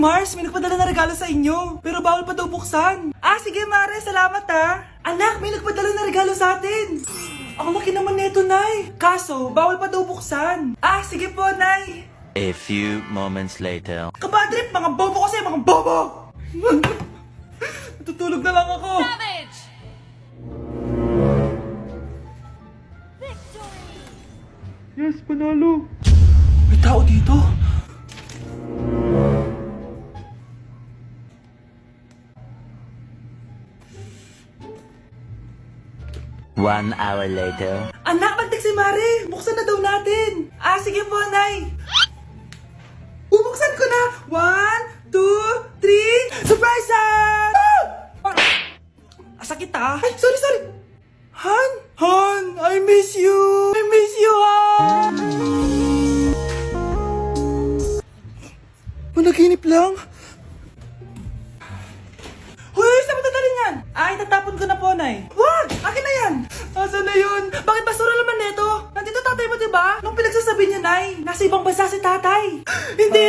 Mars, may nagpadala na regalo sa inyo. Pero bawal pa daw buksan. Ah, sige Mare, salamat ha. Anak, may nagpadala na regalo sa atin. Ang laki naman neto, Nay. Kaso, bawal pa daw buksan. Ah, sige po, Nay. A few moments later. Kabadrip, mga bobo kasi, mga bobo! Natutulog na lang ako. Savage! Yes, panalo. May tao dito. One hour later. Anak, magtik si Mare. Buksan na daw natin. Ah, sige po, Nay. Bubuksan ko na. 1, 2, 3. Surprise! Sakit ah. Ay, sorry. Han? Han, I miss you. I miss you, Han. Managinip lang. Hoy, saan mo dadalhin yan? Ay, tatapon ko na po, Nay. Wag! Akin na yan! Asan na yun? Bakit basura naman neto? Nandito tatay mo, diba? Nung pinagsasabi niyo, Nay, nasa ibang bansa si tatay. Hindi